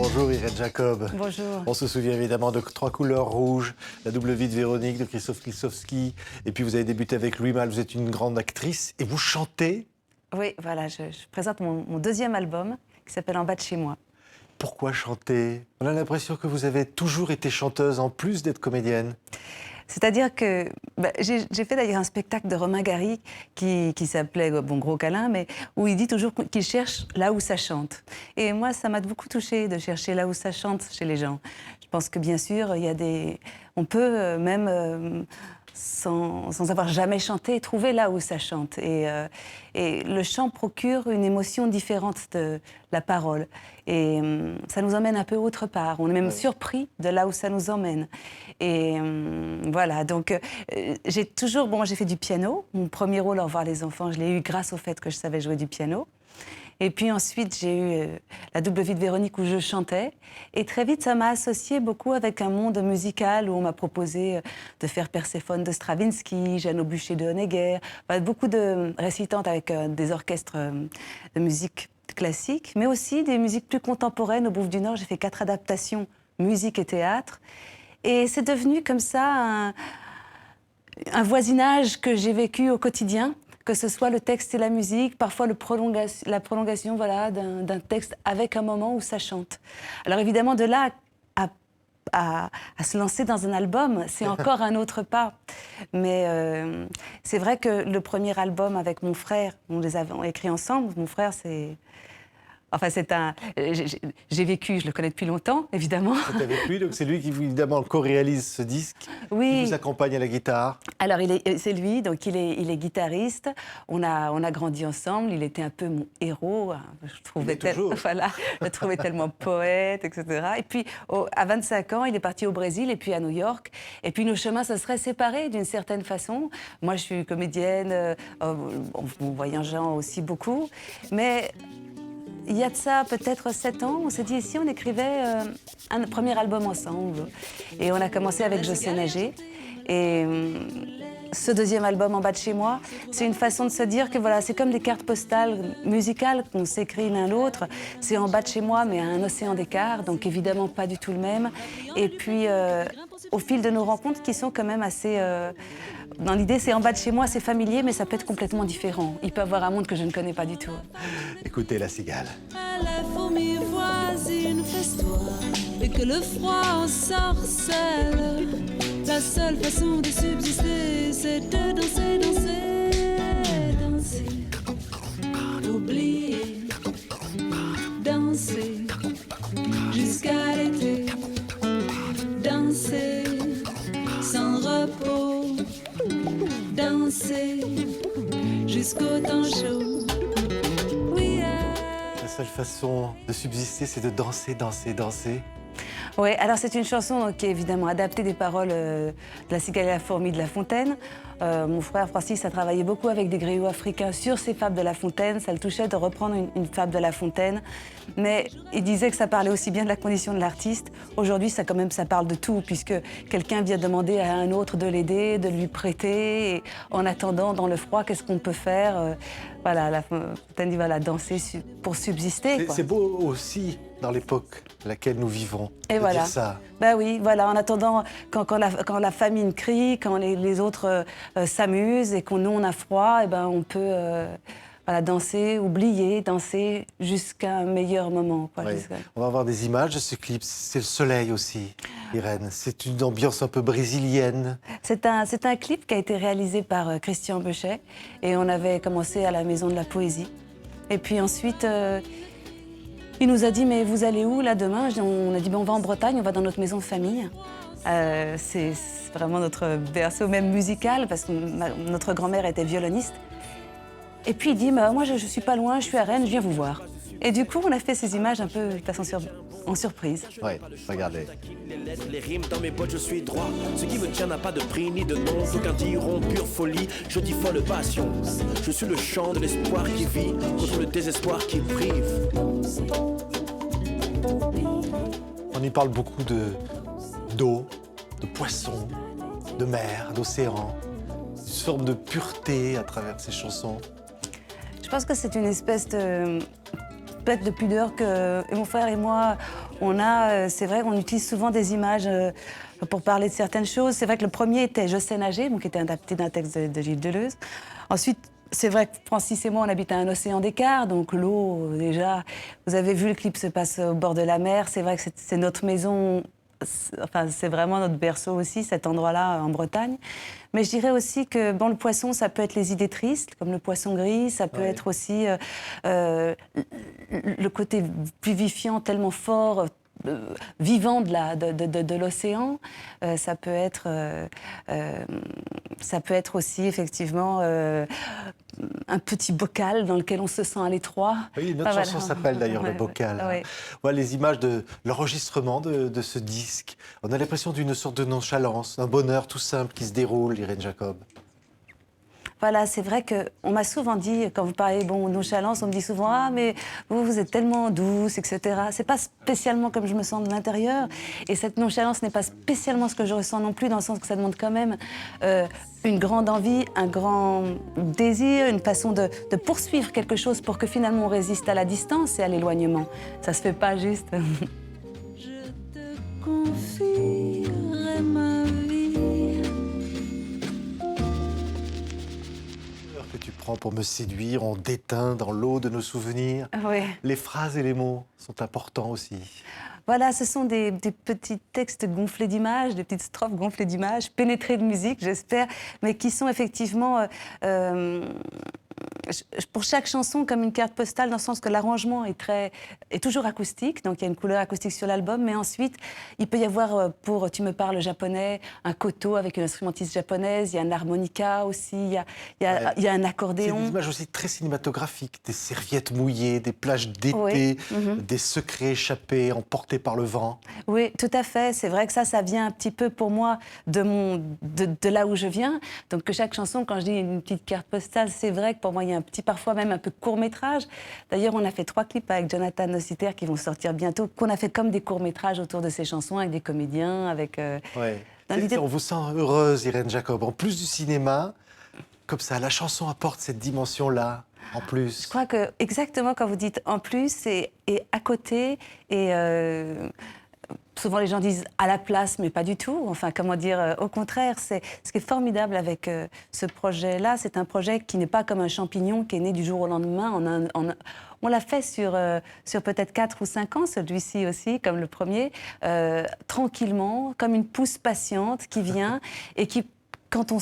Bonjour Irène Jacob. Bonjour. On se souvient évidemment de Trois couleurs rouges, La double vie de Véronique, de Christophe Kieslowski. Et puis vous avez débuté avec Louis Malle, vous êtes une grande actrice et vous chantez. Oui, voilà, je présente mon deuxième album qui s'appelle En bas de chez moi. Pourquoi chanter? On a l'impression que vous avez toujours été chanteuse en plus d'être comédienne. C'est-à-dire que j'ai fait d'ailleurs un spectacle de Romain Gary qui s'appelait Gros câlin, mais où il dit toujours qu'il cherche là où ça chante. Et moi, ça m'a beaucoup touchée de chercher là où ça chante chez les gens. Je pense que bien sûr, on peut même sans avoir jamais chanté, trouver là où ça chante. Et le chant procure une émotion différente de la parole. Et ça nous emmène un peu autre part. On est même surpris de là où ça nous emmène. Et voilà, donc j'ai fait du piano. Mon premier rôle, Au revoir les enfants, je l'ai eu grâce au fait que je savais jouer du piano. Et puis ensuite, j'ai eu La double vie de Véronique où je chantais. Et très vite, ça m'a associée beaucoup avec un monde musical où on m'a proposé de faire Perséphone de Stravinsky, Jeanne au bûcher de Honegger, beaucoup de récitantes avec des orchestres de musique classique, mais aussi des musiques plus contemporaines. Au Bouffe du Nord, j'ai fait 4 adaptations, musique et théâtre. Et c'est devenu comme ça un voisinage que j'ai vécu au quotidien, que ce soit le texte et la musique, parfois la prolongation voilà, d'un texte avec un moment où ça chante. Alors évidemment, de là à se lancer dans un album, c'est encore un autre pas. Mais c'est vrai que le premier album avec mon frère, on les avons écrits ensemble. Mon frère, j'ai vécu, je le connais depuis longtemps, évidemment. C'est avec lui, donc c'est lui qui, évidemment, co-réalise ce disque. Oui. Qui vous accompagne à la guitare. Alors, c'est lui, donc il est guitariste. On a grandi ensemble, il était un peu mon héros. Je le trouvais tellement poète, etc. Et puis, à 25 ans, il est parti au Brésil et puis à New York. Et puis, nos chemins se seraient séparés d'une certaine façon. Moi, je suis comédienne, en voyageant aussi beaucoup. Mais il y a de ça peut-être 7 ans, on s'est dit, ici, on écrivait un premier album ensemble. Et on a commencé avec Je sais nager. Et ce deuxième album, En bas de chez moi, c'est une façon de se dire que voilà, c'est comme des cartes postales musicales qu'on s'écrit l'un l'autre. C'est En bas de chez moi, mais à un océan d'écart, donc évidemment pas du tout le même. Et puis, au fil de nos rencontres, qui sont quand même assez... Dans l'idée, c'est En bas de chez moi, c'est familier, mais ça peut être complètement différent. Il peut y avoir un monde que je ne connais pas du tout. Écoutez La Cigale. La fourmi voisine festoie et que le froid ensorcelle. La seule façon de subsister, c'est de danser, danser, danser. Oublier, danser jusqu'à l'été. Danser sans repos. Danser jusqu'au temps chaud. La seule façon de subsister, c'est de danser, danser, danser. Oui, alors c'est une chanson qui est évidemment adaptée des paroles de La Cigale et la fourmi de La Fontaine. Mon frère Francis a travaillé beaucoup avec des griots africains sur ces fables de La Fontaine. Ça le touchait de reprendre une fable de La Fontaine. Mais il disait que ça parlait aussi bien de la condition de l'artiste. Aujourd'hui, ça parle de tout, puisque quelqu'un vient demander à un autre de l'aider, de lui prêter. Et en attendant, dans le froid, qu'est-ce qu'on peut faire? Voilà, La Fontaine dit, voilà, danser pour subsister. C'est beau aussi dans l'époque à laquelle nous vivons. Et voilà. Dire ça. Ben oui, voilà, en attendant, quand la famine crie, quand les autres s'amusent et nous on a froid, et ben on peut danser, oublier, danser jusqu'à un meilleur moment. Quoi, oui. On va voir des images de ce clip. C'est le soleil aussi, Irène. C'est une ambiance un peu brésilienne. C'est un clip qui a été réalisé par Christian Bechet et on avait commencé à la Maison de la Poésie. Et puis ensuite... il nous a dit, mais vous allez où là demain? On a dit, on va en Bretagne, on va dans notre maison de famille. C'est vraiment notre berceau même musical, parce que notre grand-mère était violoniste. Et puis il dit, moi je suis pas loin, je suis à Rennes, je viens vous voir. Et du coup, on a fait ces images un peu en surprise. Oui, regardez. Les rimes dans mes bottes, je suis droit. Ce qui me tient n'a pas de prix ni de nom. D'aucuns diront pure folie, je dis folle passion. Je suis le chant de l'espoir qui vit contre le désespoir qui prive. On y parle beaucoup d'eau, de poissons, de mer, d'océan. Une forme de pureté à travers ces chansons. Je pense que c'est une espèce de peut-être de pudeur que et mon frère et moi, on a, c'est vrai qu'on utilise souvent des images pour parler de certaines choses. C'est vrai que le premier était Je sais nager, donc qui était adapté d'un texte de Gilles Deleuze. Ensuite, c'est vrai que Francis et moi, on habite à un océan d'écart, donc l'eau, déjà, vous avez vu, le clip se passe au bord de la mer. C'est vrai que c'est notre maison, enfin, c'est vraiment notre berceau aussi, cet endroit-là en Bretagne. Mais je dirais aussi que le poisson, ça peut être les idées tristes, comme le poisson gris, ça peut être aussi le côté vivifiant tellement fort, vivant de l'océan. Ça peut être aussi effectivement un petit bocal dans lequel on se sent à l'étroit. Oui, notre chanson s'appelle d'ailleurs Le Bocal. Ouais. Voilà les images de l'enregistrement de ce disque. On a l'impression d'une sorte de nonchalance, d'un bonheur tout simple qui se déroule, Irène Jacob. Voilà, c'est vrai qu'on m'a souvent dit, quand vous parlez nonchalance, on me dit souvent « Ah, mais vous êtes tellement douce, etc. » C'est pas spécialement comme je me sens de l'intérieur. Et cette nonchalance n'est pas spécialement ce que je ressens non plus, dans le sens que ça demande quand même une grande envie, un grand désir, une façon de poursuivre quelque chose pour que finalement on résiste à la distance et à l'éloignement. Ça se fait pas juste. Je te confierai ma vie. Que tu prends pour me séduire, on déteint dans l'eau de nos souvenirs. Oui. Les phrases et les mots sont importants aussi. Voilà, ce sont des petits textes gonflés d'images, des petites strophes gonflées d'images, pénétrées de musique, j'espère, mais qui sont effectivement, pour chaque chanson, comme une carte postale, dans le sens que l'arrangement est toujours acoustique, donc il y a une couleur acoustique sur l'album, mais ensuite, il peut y avoir, pour Tu me parles japonais, un koto avec une instrumentiste japonaise, il y a un harmonica aussi, il y a un C'est accordéon. des images aussi très cinématographiques, des serviettes mouillées, des plages d'été, Oui. des secrets échappés, emportés par le vent. Oui, tout à fait. C'est vrai que ça vient un petit peu pour moi de là où je viens. Donc que chaque chanson, quand je dis une petite carte postale, c'est vrai que pour moi, il y a un petit, parfois même un peu court-métrage. D'ailleurs, on a fait 3 clips avec Jonathan Nossiter qui vont sortir bientôt, qu'on a fait comme des courts-métrages autour de ces chansons, avec des comédiens, avec... Ouais. dans l'idée- On vous sent heureuse, Irène Jacob. En plus du cinéma, comme ça, la chanson apporte cette dimension-là, en plus. Je crois que, exactement quand vous dites en plus et à côté, et souvent les gens disent à la place, mais pas du tout. Enfin, comment dire, au contraire, c'est ce qui est formidable avec ce projet-là, c'est un projet qui n'est pas comme un champignon qui est né du jour au lendemain. On l'a fait sur peut-être 4 ou 5 ans, celui-ci aussi, comme le premier, tranquillement, comme une pousse patiente qui vient et qui... Quand on,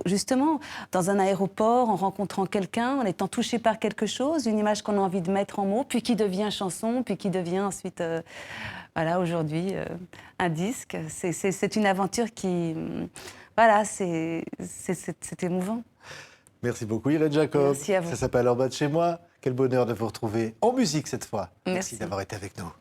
justement, dans un aéroport, en rencontrant quelqu'un, en étant touché par quelque chose, une image qu'on a envie de mettre en mots, puis qui devient chanson, puis qui devient ensuite, voilà, aujourd'hui, un disque. C'est une aventure qui, voilà, c'est émouvant. Merci beaucoup, Irène Jacob. Merci à vous. Ça s'appelle En bas de chez moi. Quel bonheur de vous retrouver en musique cette fois. Merci. D'avoir été avec nous.